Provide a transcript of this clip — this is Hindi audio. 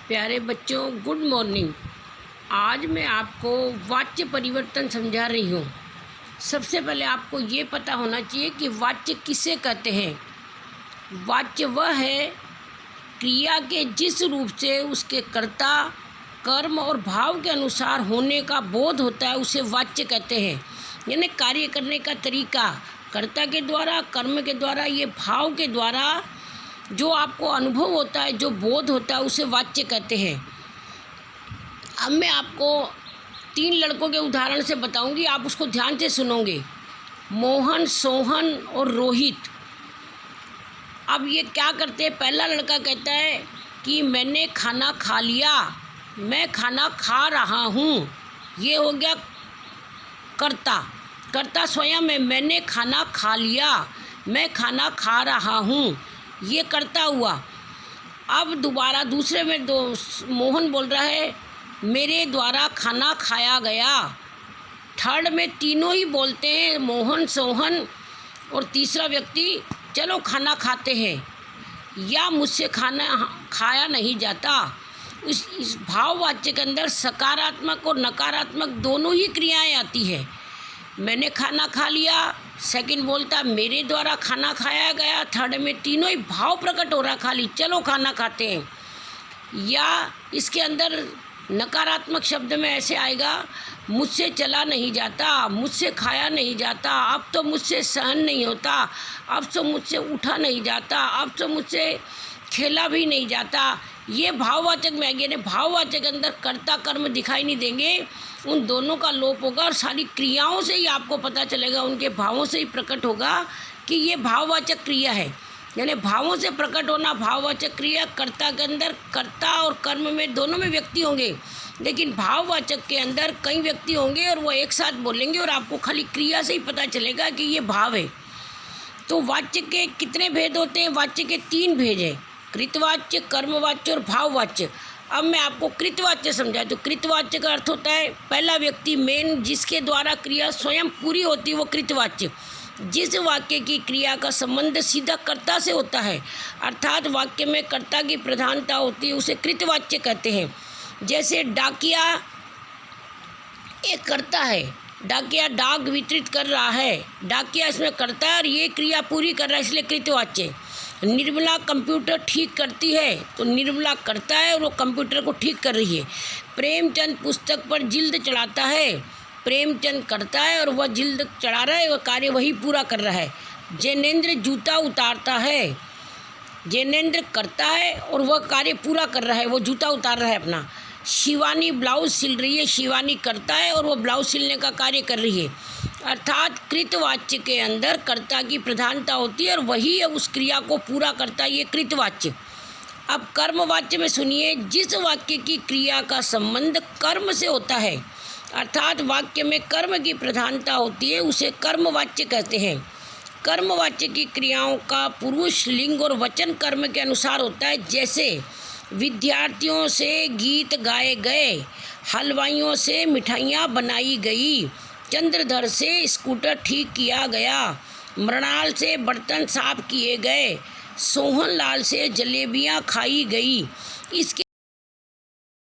प्यारे बच्चों, गुड मॉर्निंग। आज मैं आपको वाच्य परिवर्तन समझा रही हूँ। सबसे पहले आपको ये पता होना चाहिए कि वाच्य किसे कहते हैं। वाच्य वह है क्रिया के जिस रूप से उसके कर्ता, कर्म और भाव के अनुसार होने का बोध होता है, उसे वाच्य कहते हैं। यानी कार्य करने का तरीका कर्ता के द्वारा, कर्म के द्वारा, ये भाव के द्वारा जो आपको अनुभव होता है, जो बोध होता है, उसे वाच्य कहते हैं। अब मैं आपको 3 लड़कों के उदाहरण से बताऊंगी, आप उसको ध्यान से सुनोगे। मोहन, सोहन और रोहित। अब ये क्या करते हैं? पहला लड़का कहता है कि मैंने खाना खा लिया, मैं खाना खा रहा हूँ। ये हो गया कर्ता। कर्ता स्वयं है, मैंने खाना खा लिया, मैं खाना खा रहा हूँ, ये कर्ता हुआ। अब दोबारा दूसरे में मोहन बोल रहा है मेरे द्वारा खाना खाया गया। थर्ड में तीनों ही बोलते हैं, मोहन, सोहन और तीसरा व्यक्ति, चलो खाना खाते हैं, या मुझसे खाना खाया नहीं जाता। इस भाववाच्य के अंदर सकारात्मक और नकारात्मक दोनों ही क्रियाएं आती है। मैंने खाना खा लिया, सेकंड बोलता मेरे द्वारा खाना खाया गया, थर्ड में तीनों ही भाव प्रकट हो रहा, खाली चलो खाना खाते हैं। या इसके अंदर नकारात्मक शब्द में ऐसे आएगा, मुझसे चला नहीं जाता, मुझसे खाया नहीं जाता, अब तो मुझसे सहन नहीं होता, अब तो मुझसे उठा नहीं जाता, अब तो मुझसे खेला भी नहीं जाता। ये भाववाचक में आएंगे। यानी भाववाचक के अंदर कर्ता कर्म दिखाई नहीं देंगे, उन दोनों का लोप होगा और सारी क्रियाओं से ही आपको पता चलेगा, उनके भावों से ही प्रकट होगा कि ये भाववाचक क्रिया है। यानी भावों से प्रकट होना भाववाचक क्रिया। कर्ता के अंदर कर्ता और कर्म में दोनों में व्यक्ति होंगे, लेकिन भाववाचक के अंदर कई व्यक्ति होंगे और वो एक साथ बोलेंगे और आपको खाली क्रिया से ही पता चलेगा कि ये भाव है। तो वाच्य के कितने भेद होते हैं? वाच्य के 3 भेद हैं, कृतवाच्य, कर्मवाच्य और भाववाच्य। अब मैं आपको कृतवाच्य समझाऊं। तो कृतवाच्य का अर्थ होता है पहला व्यक्ति, मेन, जिसके द्वारा क्रिया स्वयं पूरी होती है, वो कृतवाच्य। जिस वाक्य की क्रिया का संबंध सीधा कर्ता से होता है, अर्थात वाक्य में कर्ता की प्रधानता होती है, उसे कृतवाच्य कहते हैं। जैसे डाकिया एक कर्ता है, डाकिया डाक वितरित कर रहा है, डाकिया इसमें कर्ता है और ये क्रिया पूरी कर रहा है, इसलिए कृतवाच्य। निर्मला कंप्यूटर ठीक करती है, तो निर्मला करता है और वो कंप्यूटर को ठीक कर रही है। प्रेमचंद पुस्तक पर जिल्द चढ़ाता है, प्रेमचंद करता है और वह जिल्द चढ़ा रहा है, वह कार्य वही पूरा कर रहा है। जैनेंद्र जूता उतारता है, जैनेंद्र करता है और वह कार्य पूरा कर रहा है, वो जूता उतार रहा है अपना। शिवानी ब्लाउज सिल रही है, शिवानी करता है और वह ब्लाउज सिलने का कार्य कर रही है। अर्थात कृतवाच्य के अंदर कर्ता की प्रधानता होती है और वही उस क्रिया को पूरा करता है, ये कृतवाच्य। अब कर्मवाच्य में सुनिए, जिस वाक्य की क्रिया का संबंध कर्म से होता है, अर्थात वाक्य में कर्म की प्रधानता होती है, उसे कर्मवाच्य कहते हैं। कर्मवाच्य की क्रियाओं का पुरुष, लिंग और वचन कर्म के अनुसार होता है। जैसे विद्यार्थियों से गीत गाए गए, हलवाइयों से मिठाइयाँ बनाई गई, चंद्रधर से स्कूटर ठीक किया गया, मृणाल से बर्तन साफ किए गए, सोहनलाल से जलेबियाँ खाई गई। इसके